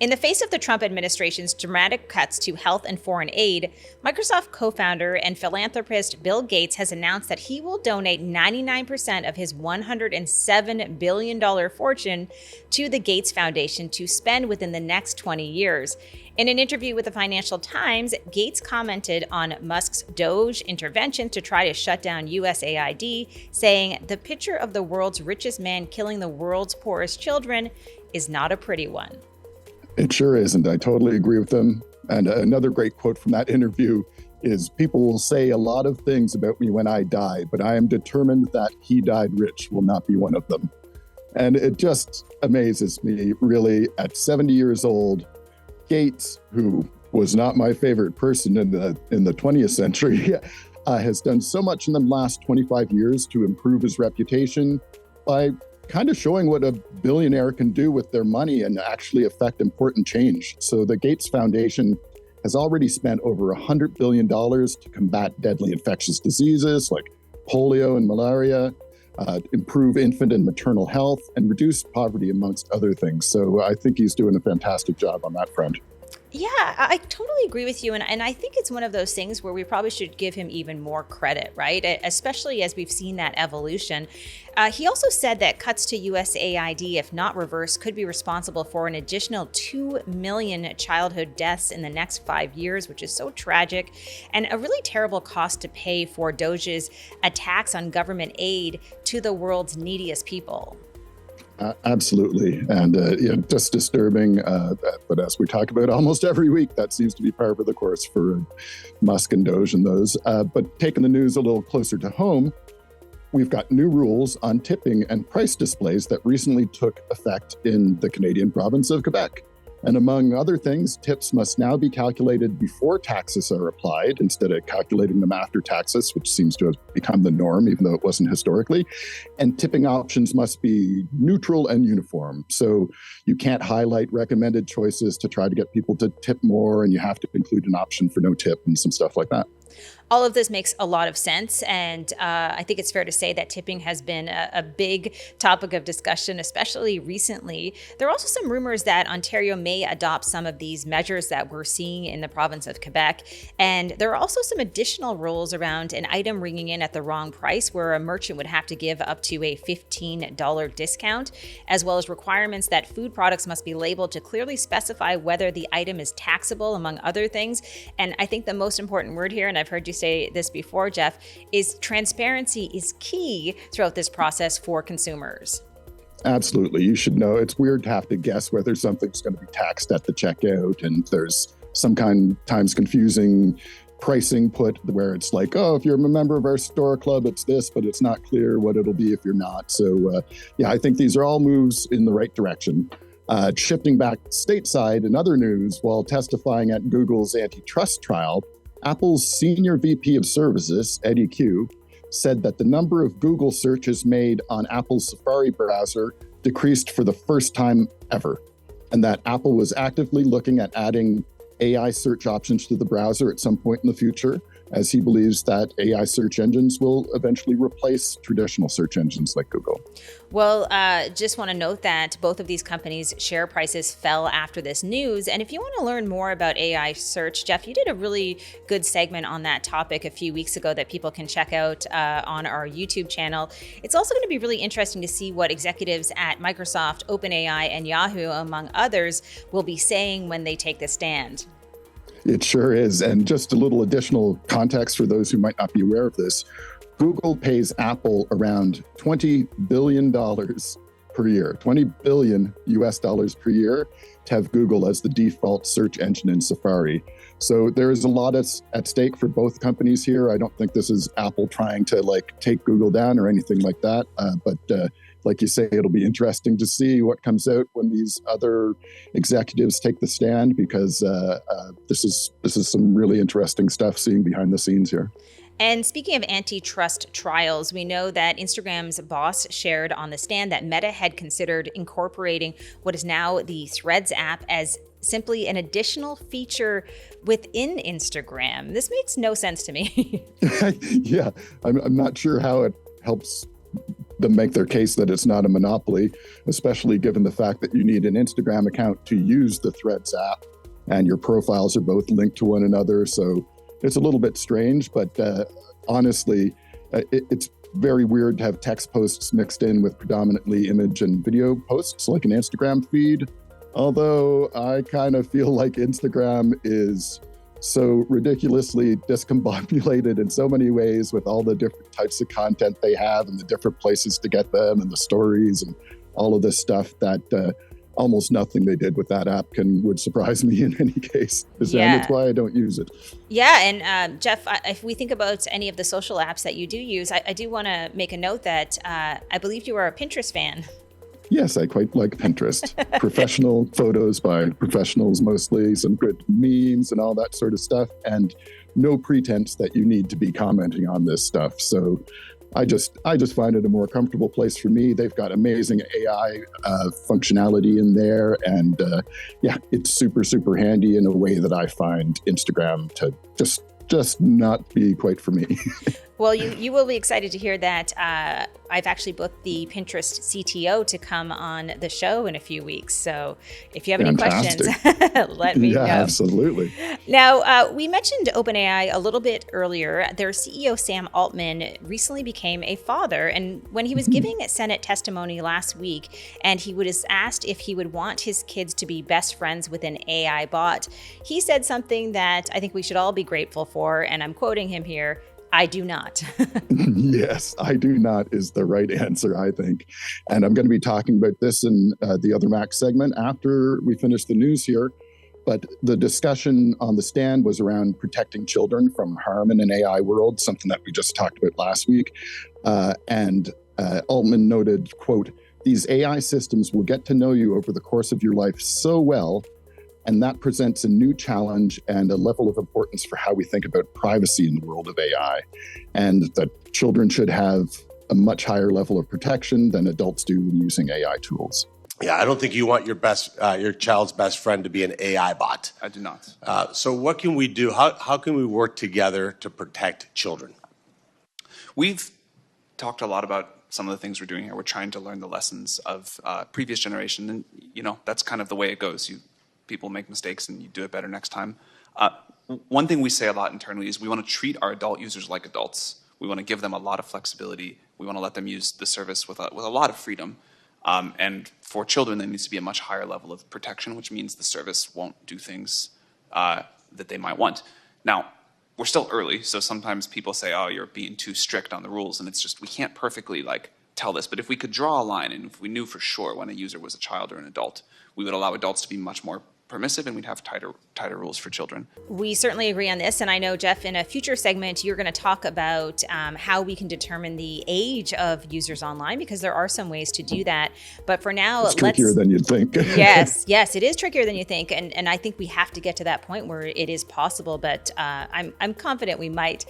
In the face of the Trump administration's dramatic cuts to health and foreign aid, Microsoft co-founder and philanthropist Bill Gates has announced that he will donate 99% of his $107 billion fortune to the Gates Foundation to spend within the next 20 years. In an interview with the Financial Times, Gates commented on Musk's Doge intervention to try to shut down USAID, saying, "The picture of the world's richest man killing the world's poorest children is not a pretty one." It sure isn't. I totally agree with them. And another great quote from that interview is, "People will say a lot of things about me when I die, but I am determined that he died rich will not be one of them." And it just amazes me, really, at 70 years old, Gates, who was not my favorite person in the 20th century, has done so much in the last 25 years to improve his reputation by kind of showing what a billionaire can do with their money and actually affect important change. So the Gates Foundation has already spent over $100 billion to combat deadly infectious diseases like polio and malaria, improve infant and maternal health, and reduce poverty, amongst other things. So I think he's doing a fantastic job on that front. Yeah, I totally agree with you. And I think it's one of those things where we probably should give him even more credit, right? Especially as we've seen that evolution. He also said that cuts to USAID, if not reversed, could be responsible for an additional 2 million childhood deaths in the next 5 years, which is so tragic, and a really terrible cost to pay for Doge's attacks on government aid to the world's neediest people. Absolutely. And just disturbing. But as we talk about almost every week, that seems to be par for the course for Musk and Doge and those. But taking the news a little closer to home, we've got new rules on tipping and price displays that recently took effect in the Canadian province of Quebec. And among other things, tips must now be calculated before taxes are applied instead of calculating them after taxes, which seems to have become the norm, even though it wasn't historically. And tipping options must be neutral and uniform. So you can't highlight recommended choices to try to get people to tip more, and you have to include an option for no tip and some stuff like that. All of this makes a lot of sense, and I think it's fair to say that tipping has been a big topic of discussion, especially recently. There are also some rumors that Ontario may adopt some of these measures that we're seeing in the province of Quebec, and there are also some additional rules around an item ringing in at the wrong price, where a merchant would have to give up to a $15 discount, as well as requirements that food products must be labeled to clearly specify whether the item is taxable, among other things. And I think the most important word here, and I've heard you say this before, Jeff, is transparency is key throughout this process for consumers. Absolutely. You should know. It's weird to have to guess whether something's going to be taxed at the checkout, and there's some times confusing pricing put where it's like, oh, if you're a member of our store club, it's this, but it's not clear what it'll be if you're not. So I think these are all moves in the right direction. Shifting back stateside, in other news, while testifying at Google's antitrust trial, Apple's senior VP of services, Eddie Q, said that the number of Google searches made on Apple's Safari browser decreased for the first time ever, and that Apple was actively looking at adding AI search options to the browser at some point in the future, as he believes that AI search engines will eventually replace traditional search engines like Google. Well, just want to note that both of these companies' share prices fell after this news. And if you want to learn more about AI search, Jeff, you did a really good segment on that topic a few weeks ago that people can check out on our YouTube channel. It's also going to be really interesting to see what executives at Microsoft, OpenAI, and Yahoo, among others, will be saying when they take the stand. It sure is. And just a little additional context for those who might not be aware of this. Google pays Apple around $20 billion per year, $20 billion US dollars per year to have Google as the default search engine in Safari. So there is a lot at stake for both companies here. I don't think this is Apple trying to take Google down or anything like that. But like you say, it'll be interesting to see what comes out when these other executives take the stand, because this is some really interesting stuff seeing behind the scenes here. And speaking of antitrust trials, we know that Instagram's boss shared on the stand that Meta had considered incorporating what is now the Threads app as simply an additional feature within Instagram. This makes no sense to me. Yeah, I'm not sure how it helps them make their case that it's not a monopoly, especially given the fact that you need an Instagram account to use the Threads app, and your profiles are both linked to one another. So it's a little bit strange, but honestly, it's very weird to have text posts mixed in with predominantly image and video posts like an Instagram feed. Although I kind of feel like Instagram is so ridiculously discombobulated in so many ways with all the different types of content they have and the different places to get them and the stories and all of this stuff that almost nothing they did with that app would surprise me in any case. And that's why I don't use it. Yeah. And Jeff, if we think about any of the social apps that you do use, I do want to make a note that I believe you are a Pinterest fan. Yes, I quite like Pinterest. Professional photos by professionals mostly, some good memes and all that sort of stuff, and no pretense that you need to be commenting on this stuff. So I just find it a more comfortable place for me. They've got amazing AI functionality in there, and it's super, super handy in a way that I find Instagram to just not be quite for me. Well, you will be excited to hear that I've actually booked the Pinterest CTO to come on the show in a few weeks. So if you have any questions, let me know. Yeah, absolutely. Now, we mentioned OpenAI a little bit earlier. Their CEO, Sam Altman, recently became a father. And when he was giving Senate testimony last week, and he was asked if he would want his kids to be best friends with an AI bot, he said something that I think we should all be grateful for. And I'm quoting him here. I do not. Yes, I do not is the right answer, I think. And I'm going to be talking about this in the AmberMac segment after we finish the news here. But the discussion on the stand was around protecting children from harm in an AI world, something that we just talked about last week. And Altman noted, quote, "These AI systems will get to know you over the course of your life so well, and that presents a new challenge and a level of importance for how we think about privacy in the world of AI, and that children should have a much higher level of protection than adults do when using AI tools." Yeah, I don't think you want your child's best friend to be an AI bot. I do not. So what can we do? How can we work together to protect children? We've talked a lot about some of the things we're doing here. We're trying to learn the lessons of previous generation, and that's kind of the way it goes. People make mistakes and you do it better next time. One thing we say a lot internally is we want to treat our adult users like adults. We want to give them a lot of flexibility. We want to let them use the service with a lot of freedom. And for children, there needs to be a much higher level of protection, which means the service won't do things that they might want. Now, we're still early, so sometimes people say, oh, you're being too strict on the rules, and it's just we can't perfectly tell this. But if we could draw a line, and if we knew for sure when a user was a child or an adult, we would allow adults to be much more permissive, and we'd have tighter rules for children. We certainly agree on this. And I know, Jeff, in a future segment, you're going to talk about how we can determine the age of users online, because there are some ways to do that. But for now, it's trickier than you'd think. Yes, it is trickier than you think. And I think we have to get to that point where it is possible. But I'm confident we might